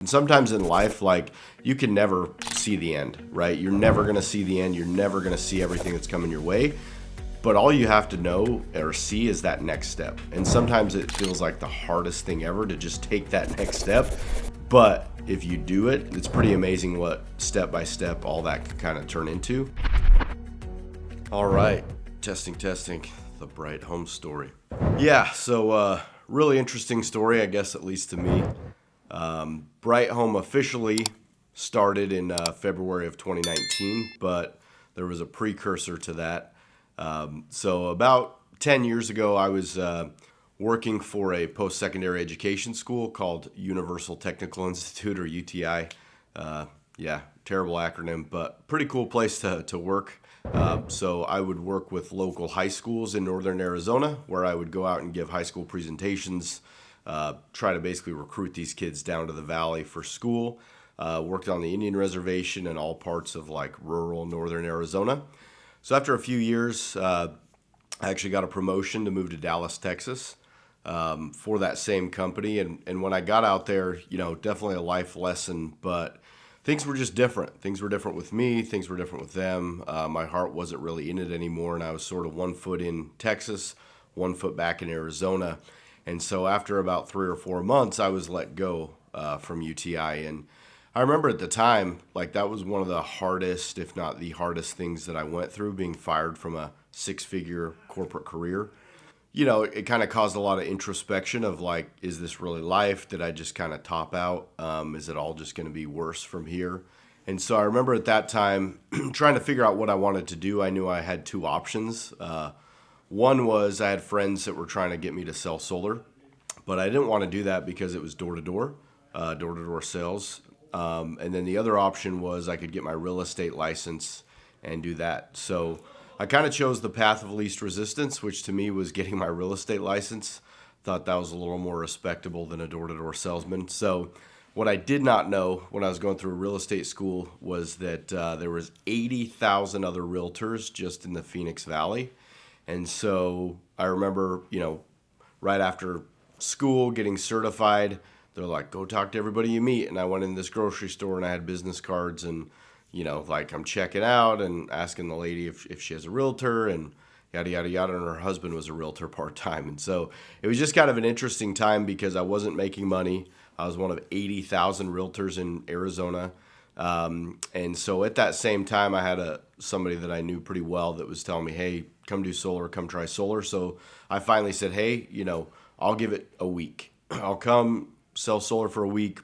And sometimes in life, like, you can never see the end, right? You're never going to see the end. You're never going to see everything that's coming your way. But all you have to know or see is that next step. And sometimes it feels like the hardest thing ever to just take that next step. But if you do it, it's pretty amazing what step by step all that can kind of turn into. All right, testing, the Bright Home story. Yeah, so really interesting story, I guess, at least to me. Bright Home officially started in February of 2019, but there was a precursor to that. So about 10 years ago, I was working for a post-secondary education school called Universal Technical Institute, or UTI. Yeah, terrible acronym, but pretty cool place to work. So I would work with local high schools in northern Arizona, where I would go out and give high school presentations, try to basically recruit these kids down to the valley for school. Worked on the Indian reservation and all parts of like rural northern Arizona. So after a few years, I actually got a promotion to move to Dallas, Texas, for that same company. And when I got out there, definitely a life lesson, but things were just different. Things were different with me. Things were different with them. My heart wasn't really in it anymore, and I was sort of 1 foot in Texas, 1 foot back in Arizona. And so after about 3 or 4 months, I was let go from UTI. And I remember at the time, like, that was one of the hardest, if not the hardest things that I went through, being fired from a 6-figure corporate career. It kind of caused a lot of introspection of like, is this really life? Did I just kind of top out? Is it all just going to be worse from here? And so I remember at that time trying to figure out what I wanted to do. I knew I had 2 options. One was I had friends that were trying to get me to sell solar, but I didn't want to do that because it was door-to-door sales. And then the other option was I could get my real estate license and do that. So I kind of chose the path of least resistance, which to me was getting my real estate license. Thought that was a little more respectable than a door-to-door salesman. So what I did not know when I was going through real estate school was that there was 80,000 other realtors just in the Phoenix Valley. And so I remember, right after school getting certified, they're like, go talk to everybody you meet. And I went in this grocery store and I had business cards and, like, I'm checking out and asking the lady if she has a realtor and yada, yada, yada. And her husband was a realtor part-time. And so it was just kind of an interesting time because I wasn't making money. I was one of 80,000 realtors in Arizona. And so at that same time, I had somebody that I knew pretty well that was telling me, hey, come do solar, come try solar. So I finally said, hey, I'll give it a week. I'll come sell solar for a week.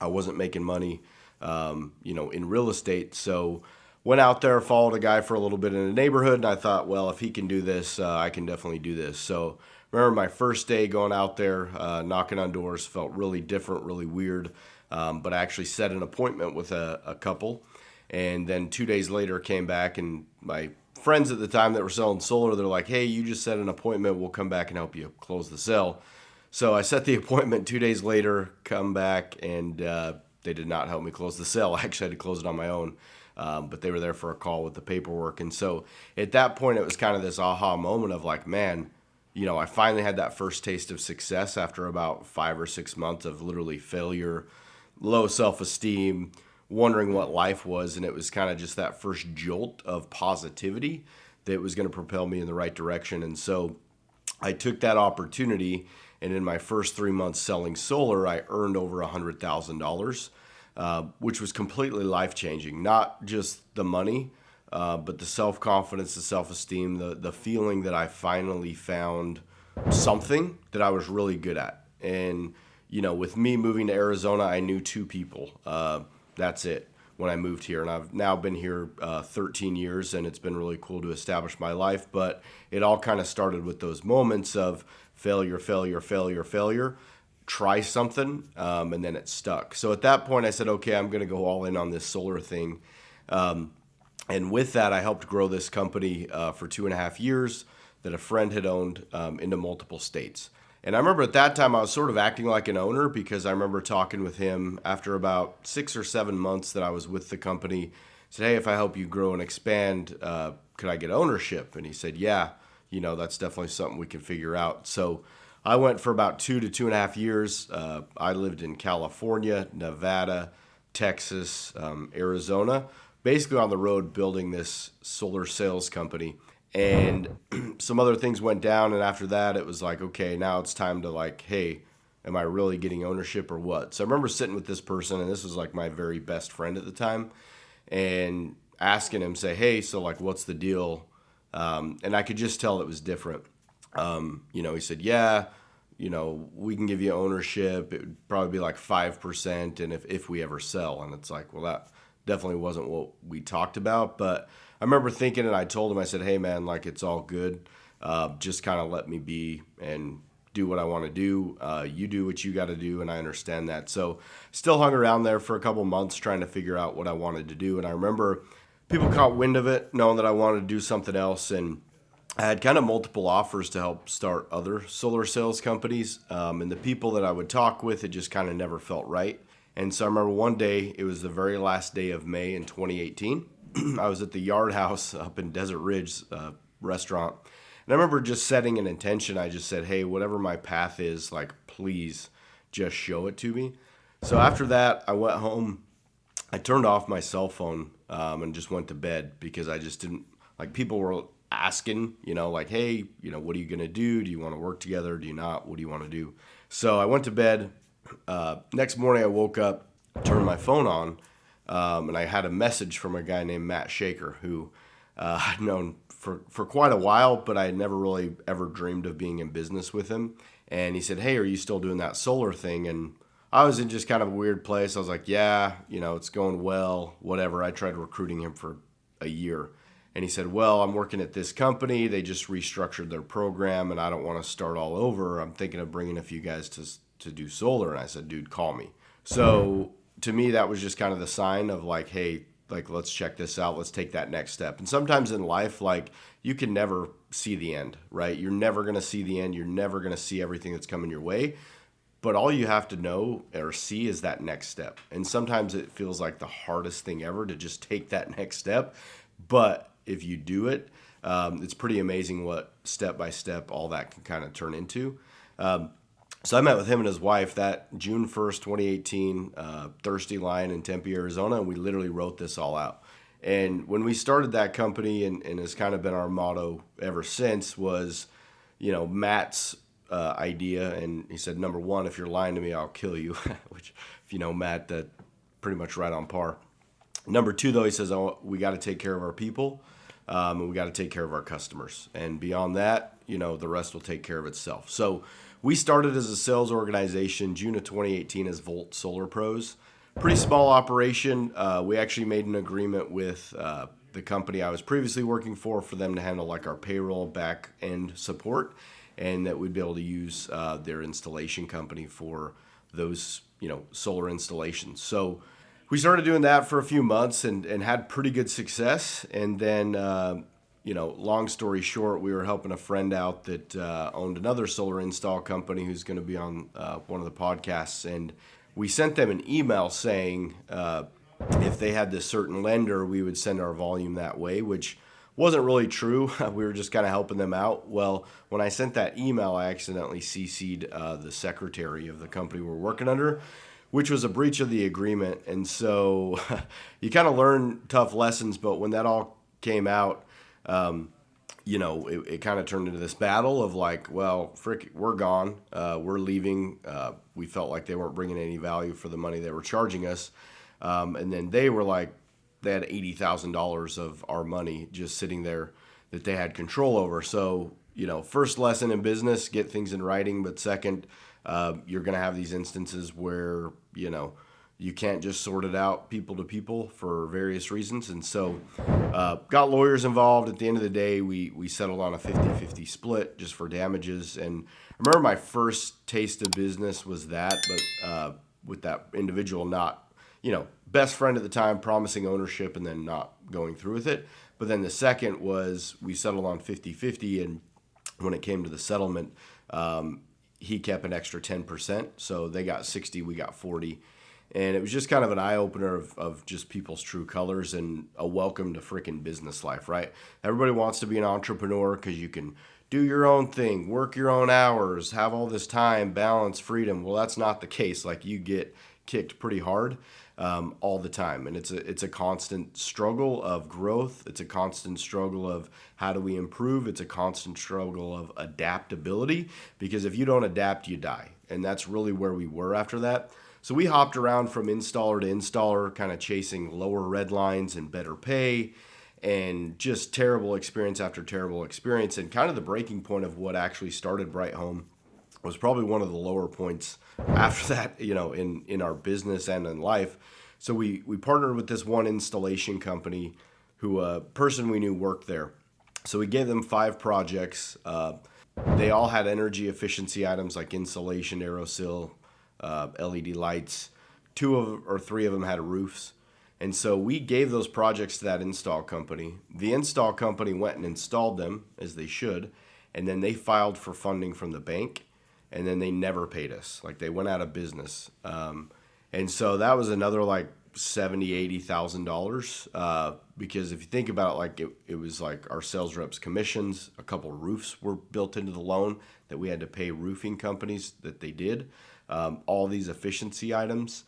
I wasn't making money, in real estate. So went out there, followed a guy for a little bit in the neighborhood. And I thought, well, if he can do this, I can definitely do this. So remember my first day going out there, knocking on doors, felt really different, really weird. But I actually set an appointment with a couple. And then 2 days later came back, and my friends at the time that were selling solar, they're like, hey, you just set an appointment. We'll come back and help you close the sale. So I set the appointment. 2 days later, come back, and they did not help me close the sale. I actually had to close it on my own. But they were there for a call with the paperwork. And so at that point, it was kind of this aha moment of like, man, I finally had that first taste of success after about 5 or 6 months of literally failure, low self-esteem, wondering what life was. And it was kind of just that first jolt of positivity that was going to propel me in the right direction. And so I took that opportunity, and in my first 3 months selling solar, I earned over $100,000, which was completely life-changing. Not just the money, but the self-confidence, the self-esteem, the feeling that I finally found something that I was really good at. And, with me moving to Arizona, I knew 2 people. That's it when I moved here. And I've now been here 13 years, and it's been really cool to establish my life. But it all kind of started with those moments of failure, try something, and then it stuck. So at that point, I said, okay, I'm going to go all in on this solar thing. And with that, I helped grow this company for 2.5 years that a friend had owned into multiple states. And I remember at that time I was sort of acting like an owner because I remember talking with him after about 6 or 7 months that I was with the company. I said, hey, if I help you grow and expand, could I get ownership? And he said, yeah, that's definitely something we can figure out. So I went for about 2 to 2.5 years. I lived in California, Nevada, Texas, Arizona, basically on the road building this solar sales company. And some other things went down. And after that, it was like, okay, now it's time to like, hey, am I really getting ownership or what? So I remember sitting with this person, and this was like my very best friend at the time, and asking him, say, hey, so like, what's the deal? And I could just tell it was different. He said, yeah, we can give you ownership. It would probably be like 5%. And if we ever sell, and it's like, well, that definitely wasn't what we talked about. But I remember thinking, and I told him, I said, hey man, like it's all good. Just kind of let me be and do what I want to do. You do what you got to do. And I understand that. So still hung around there for a couple months trying to figure out what I wanted to do. And I remember people caught wind of it, knowing that I wanted to do something else. And I had kind of multiple offers to help start other solar sales companies. And the people that I would talk with, it just kind of never felt right. And so I remember one day, it was the very last day of May in 2018. I was at the Yard House up in Desert Ridge restaurant. And I remember just setting an intention. I just said, hey, whatever my path is, like, please just show it to me. So after that, I went home. I turned off my cell phone and just went to bed because I just didn't, like, people were asking, like, hey, what are you going to do? Do you want to work together? Do you not? What do you want to do? So I went to bed. Next morning I woke up, turned my phone on, and I had a message from a guy named Matt Shaker, who I'd known for quite a while, but I had never really ever dreamed of being in business with him. And he said, hey, are you still doing that solar thing? And I was in just kind of a weird place. I was like, yeah, it's going well, whatever. I tried recruiting him for a year. And he said, well, I'm working at this company. They just restructured their program, and I don't want to start all over. I'm thinking of bringing a few guys to do solar. And I said, dude, call me. So to me, that was just kind of the sign of like, hey, like, let's check this out. Let's take that next step. And sometimes in life, like, you can never see the end, right? You're never going to see the end. You're never going to see everything that's coming your way. But all you have to know or see is that next step. And sometimes it feels like the hardest thing ever to just take that next step. But if you do it, it's pretty amazing what step by step all that can kind of turn into. So I met with him and his wife that June 1st, 2018, Thirsty Lion in Tempe, Arizona, and we literally wrote this all out. And when we started that company, and it's kind of been our motto ever since, was, Matt's idea. And he said, number one, if you're lying to me, I'll kill you, which, if you know Matt, that pretty much right on par. Number two, though, he says, oh, we got to take care of our people, and we got to take care of our customers. And beyond that, the rest will take care of itself. So we started as a sales organization June of 2018 as Volt Solar Pros. Pretty small operation. We actually made an agreement with the company I was previously working for them to handle like our payroll back end support, and that we'd be able to use their installation company for those solar installations. So we started doing that for a few months and had pretty good success. And then long story short, we were helping a friend out that owned another solar install company who's going to be on one of the podcasts. And we sent them an email saying if they had this certain lender, we would send our volume that way, which wasn't really true. We were just kind of helping them out. Well, when I sent that email, I accidentally CC'd the secretary of the company we're working under, which was a breach of the agreement. And so you kind of learn tough lessons, but when that all came out, it kind of turned into this battle of like, well, frick, we're gone. We're leaving. We felt like they weren't bringing any value for the money they were charging us. And then they were like, they had $80,000 of our money just sitting there that they had control over. So, first lesson in business, get things in writing. But second, you're going to have these instances where, you can't just sort it out people to people for various reasons. And so got lawyers involved. At the end of the day, we settled on a 50-50 split just for damages. And I remember my first taste of business was that, but with that individual not, best friend at the time, promising ownership and then not going through with it. But then the second was we settled on 50-50. And when it came to the settlement, he kept an extra 10%. So they got 60, we got 40. And it was just kind of an eye-opener of just people's true colors and a welcome to freaking business life, right? Everybody wants to be an entrepreneur because you can do your own thing, work your own hours, have all this time, balance, freedom. Well, that's not the case. Like, you get kicked pretty hard all the time, and it's a constant struggle of growth. It's a constant struggle of how do we improve. It's a constant struggle of adaptability, because if you don't adapt, you die, and that's really where we were after that. So we hopped around from installer to installer, kind of chasing lower red lines and better pay, and just terrible experience after terrible experience. And kind of the breaking point of what actually started Bright Home was probably one of the lower points after that, in our business and in life. So we partnered with this one installation company who a person we knew worked there. So we gave them 5 projects. They all had energy efficiency items like insulation, aerosil, LED lights. 2 or 3 of them had roofs. And so we gave those projects to that install company. The install company went and installed them, as they should, and then they filed for funding from the bank, and then they never paid us. Like, they went out of business. And so that was another like $70,000-$80,000, because if you think about it, like it was like our sales reps' commissions, a couple roofs were built into the loan that we had to pay roofing companies that they did, all these efficiency items.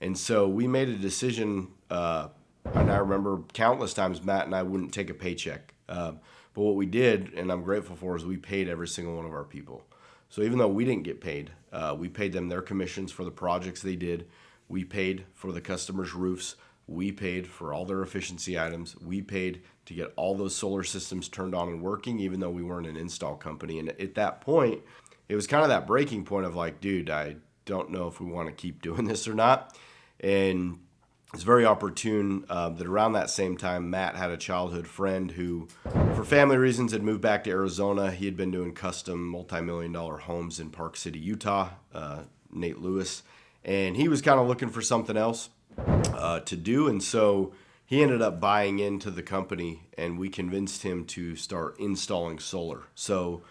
And so we made a decision, and I remember countless times Matt and I wouldn't take a paycheck. But what we did, and I'm grateful for, is we paid every single one of our people. So even though we didn't get paid, we paid them their commissions for the projects they did. We paid for the customers' roofs. We paid for all their efficiency items. We paid to get all those solar systems turned on and working, even though we weren't an install company. And at that point, it was kind of that breaking point of like, dude, I don't know if we want to keep doing this or not. And it's very opportune that around that same time, Matt had a childhood friend who, for family reasons, had moved back to Arizona. He had been doing custom multi-million-dollar homes in Park City, Utah, Nate Lewis. And he was kind of looking for something else to do. And so he ended up buying into the company, and we convinced him to start installing solar. So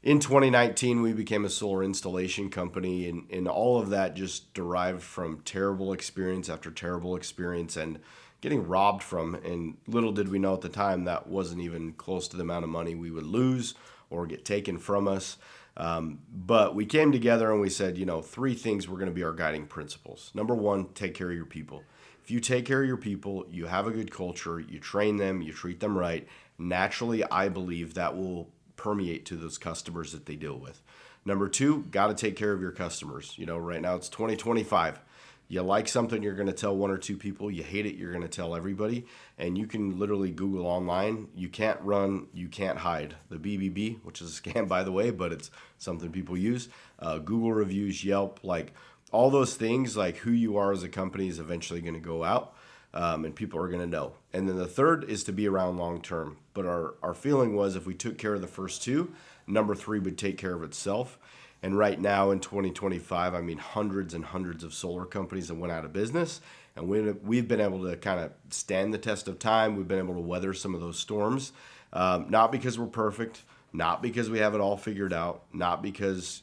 in 2019, we became a solar installation company, and all of that just derived from terrible experience after terrible experience and getting robbed from. And little did we know at the time that wasn't even close to the amount of money we would lose or get taken from us. But we came together and we said, 3 things were going to be our guiding principles. Number 1, take care of your people. If you take care of your people, you have a good culture, you train them, you treat them right, naturally, I believe that will permeate to those customers that they deal with. Number 2, got to take care of your customers. Right now it's 2025. You like something, you're going to tell 1 or 2 people. You hate it, you're going to tell everybody. And you can literally Google online. You can't run, you can't hide. The BBB, which is a scam, by the way, but it's something people use. Google reviews, Yelp, like all those things, like who you are as a company is eventually going to go out. And people are going to know. And then the third is to be around long term. But our feeling was if we took care of the first 2, number 3 would take care of itself. And right now in 2025, hundreds and hundreds of solar companies that went out of business. And we've been able to kind of stand the test of time. We've been able to weather some of those storms. Not because we're perfect, not because we have it all figured out, not because,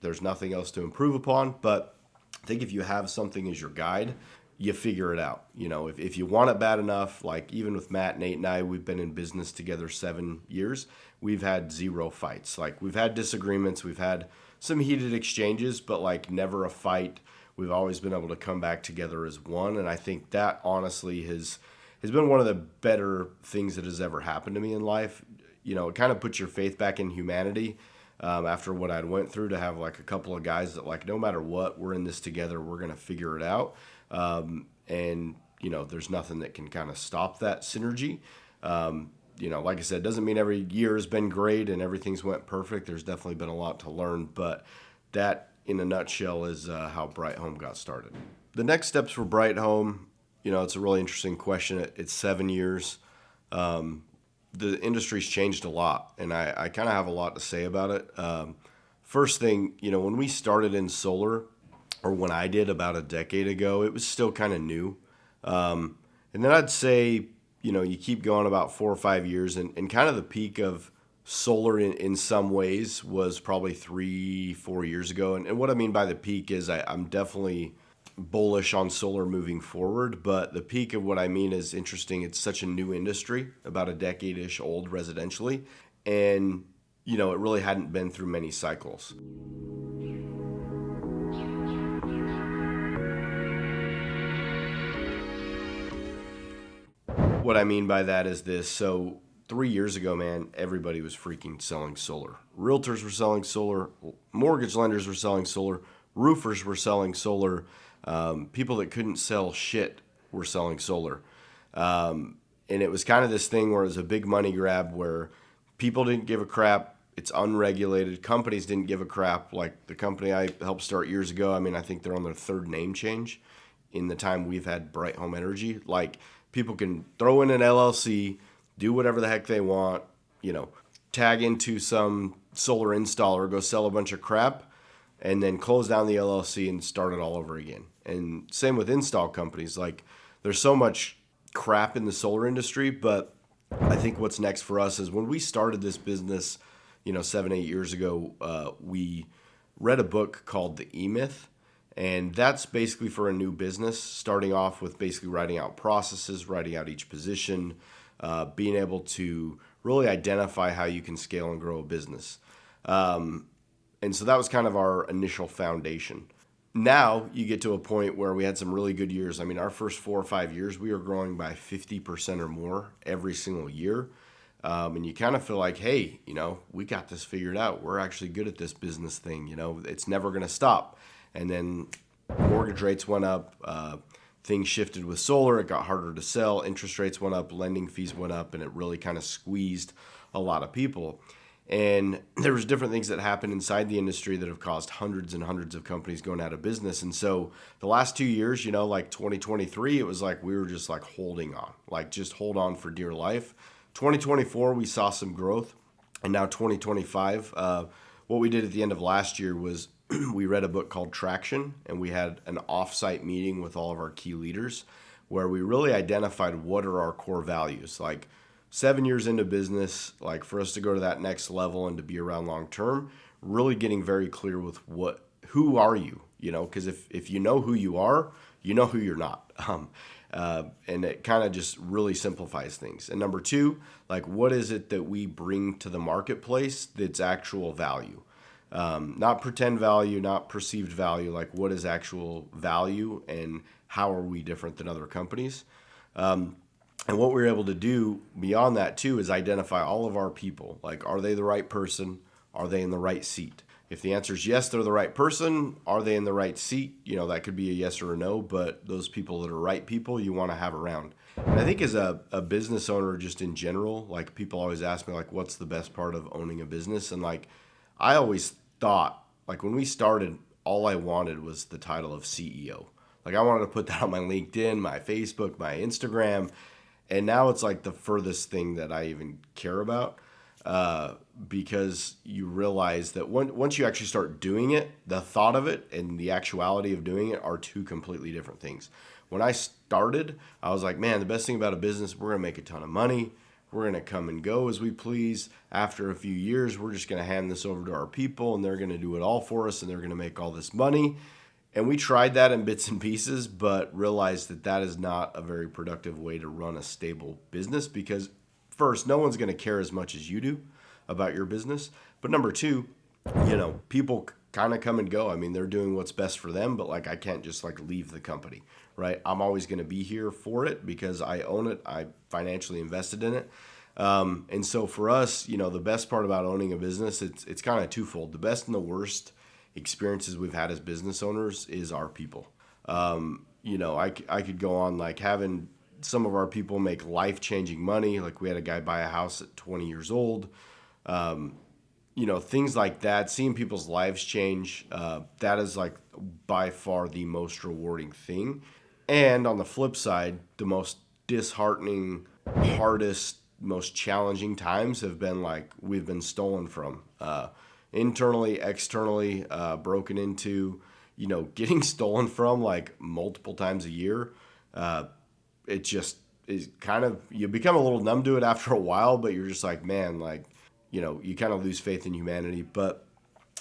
there's nothing else to improve upon. But I think if you have something as your guide, you figure it out. If you want it bad enough, like even with Matt, Nate, and I, we've been in business together 7 years. We've had 0 fights. Like, we've had disagreements. We've had some heated exchanges, but like never a fight. We've always been able to come back together as one. And I think that honestly has been one of the better things that has ever happened to me in life. It kind of puts your faith back in humanity. After what I'd went through, to have like a couple of guys that like, no matter what, we're in this together, we're going to figure it out. And there's nothing that can kind of stop that synergy. Like I said, doesn't mean every year has been great and everything's went perfect. There's definitely been a lot to learn, but that in a nutshell is how Bright Home got started. The next steps for Bright Home, it's a really interesting question. It's 7 years. The industry's changed a lot, and I kind of have a lot to say about it. First thing, when we started in solar, or when I did about a decade ago, it was still kind of new. And then I'd say, you keep going about 4 or 5 years, and kind of the peak of solar in some ways was probably 3-4 years ago. And what I mean by the peak is I'm definitely bullish on solar moving forward, but the peak of what I mean is interesting. It's such a new industry, about a decade-ish old residentially. And it really hadn't been through many cycles. What I mean by that is this. So 3 years ago, man, everybody was freaking selling solar. Realtors were selling solar. Mortgage lenders were selling solar. Roofers were selling solar. People that couldn't sell shit were selling solar. And it was kind of this thing where it was a big money grab where people didn't give a crap. It's unregulated. Companies didn't give a crap. Like the company I helped start years ago, I mean, I think they're on their third name change in the time we've had Bright Home Energy. Like people can throw in an LLC, do whatever the heck they want, tag into some solar installer, go sell a bunch of crap, and then close down the LLC and start it all over again. And same with install companies. Like there's so much crap in the solar industry, but I think what's next for us is when we started this business, 7, 8 years ago, we read a book called The E-Myth. And that's basically for a new business, starting off with basically writing out processes, writing out each position, being able to really identify how you can scale and grow a business. And so that was kind of our initial foundation. Now you get to a point where we had some really good years. I mean, our first 4 or 5 years, we were growing by 50% or more every single year. And you kind of feel like, hey, we got this figured out. We're actually good at this business thing. It's never going to stop. And then mortgage rates went up, things shifted with solar, it got harder to sell, interest rates went up, lending fees went up, and it really kind of squeezed a lot of people. And there was different things that happened inside the industry that have caused hundreds and hundreds of companies going out of business. And so the last 2 years, like 2023, it was like we were just like holding on, like just hold on for dear life. 2024, we saw some growth. And now 2025, what we did at the end of last year was we read a book called Traction, and we had an off-site meeting with all of our key leaders where we really identified what are our core values. Like 7 years into business, like for us to go to that next level and to be around long term, really getting very clear with who are you, because if you know who you are, you know who you're not. And it kind of just really simplifies things. And number two, like what is it that we bring to the marketplace that's actual value? Not pretend value, not perceived value, like what is actual value and how are we different than other companies? And what we're able to do beyond that too is identify all of our people. Like, are they the right person? Are they in the right seat? If the answer is yes, they're the right person. Are they in the right seat? That could be a yes or a no, but those people that are right people you want to have around. And I think as a business owner, just in general, like people always ask me like, what's the best part of owning a business? And like, I always thought, like when we started, all I wanted was the title of CEO. Like I wanted to put that on my LinkedIn, my Facebook, my Instagram. And now it's like the furthest thing that I even care about, because you realize that once you actually start doing it, the thought of it and the actuality of doing it are two completely different things. When I started, I was like, man, the best thing about a business, we're going to make a ton of money. We're going to come and go as we please. After a few years, we're just going to hand this over to our people and they're going to do it all for us and they're going to make all this money. And we tried that in bits and pieces, but realized that that is not a very productive way to run a stable business because first, no one's going to care as much as you do about your business. But number two, people kind of come and go. I mean, they're doing what's best for them, but like I can't just like leave the company, right? I'm always going to be here for it because I own it. I financially invested in it. And so for us, the best part about owning a business, it's kind of twofold. The best and the worst experiences we've had as business owners is our people. I could go on like having some of our people make life-changing money. Like we had a guy buy a house at 20 years old. Things like that, seeing people's lives change, that is like by far the most rewarding thing. And on the flip side, the most disheartening, hardest, most challenging times have been like we've been stolen from, internally, externally, broken into, getting stolen from like multiple times a year. It just is kind of, you become a little numb to it after a while, but you're just like, man, like, you kind of lose faith in humanity. But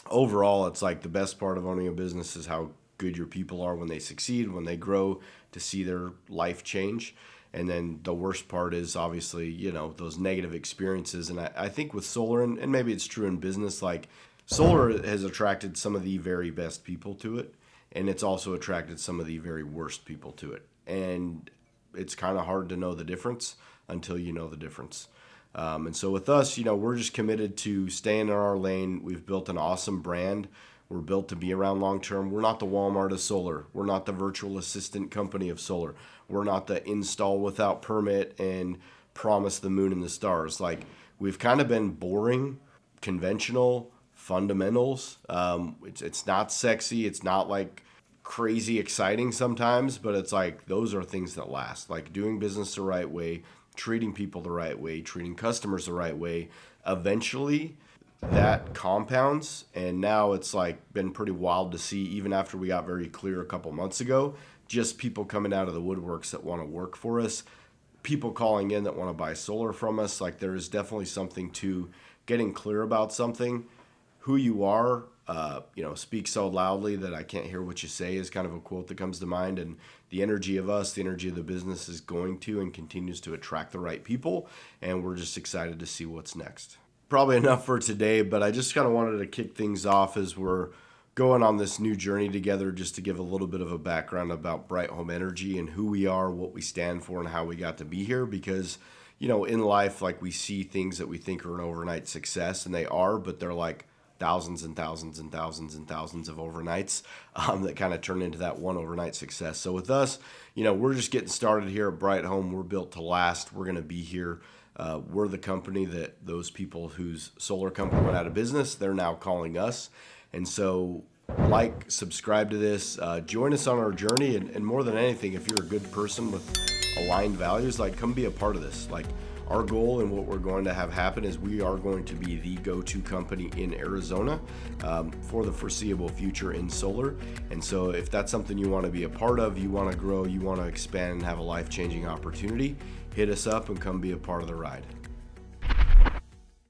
overall, it's like the best part of owning a business is how good your people are when they succeed, when they grow, to see their life change. And then the worst part is obviously, those negative experiences. And I think with solar, and maybe it's true in business, like solar has attracted some of the very best people to it. And it's also attracted some of the very worst people to it. And it's kind of hard to know the difference until you know the difference. And so with us, we're just committed to staying in our lane. We've built an awesome brand. We're built to be around long term. We're not the Walmart of solar. We're not the virtual assistant company of solar. We're not the install without permit and promise the moon and the stars. Like, we've kind of been boring, conventional fundamentals. It's not sexy. It's not like crazy exciting sometimes, but it's like those are things that last. Like doing business the right way, treating people the right way, treating customers the right way. Eventually, that compounds, and now it's like been pretty wild to see, even after we got very clear a couple months ago, just people coming out of the woodworks that want to work for us, people calling in that want to buy solar from us. Like, there is definitely something to getting clear about something. Who you are, speak so loudly that I can't hear what you say is kind of a quote that comes to mind. And the energy of us, the energy of the business is going to and continues to attract the right people. And we're just excited to see what's next. Probably enough for today, but I just kind of wanted to kick things off as we're going on this new journey together, just to give a little bit of a background about Bright Home Energy and who we are, what we stand for, and how we got to be here. Because, in life, like, we see things that we think are an overnight success, and they are, but they're like thousands and thousands and thousands and thousands of overnights that kind of turn into that one overnight success. So with us, we're just getting started here at Bright Home. We're built to last. We're going to be here. We're the company that those people whose solar company went out of business, they're now calling us. And so subscribe to this, join us on our journey. And more than anything, if you're a good person with aligned values, come be a part of this. Our goal and what we're going to have happen is we are going to be the go-to company in Arizona for the foreseeable future in solar. And so if that's something you want to be a part of, you want to grow, you want to expand and have a life-changing opportunity, hit us up and come be a part of the ride.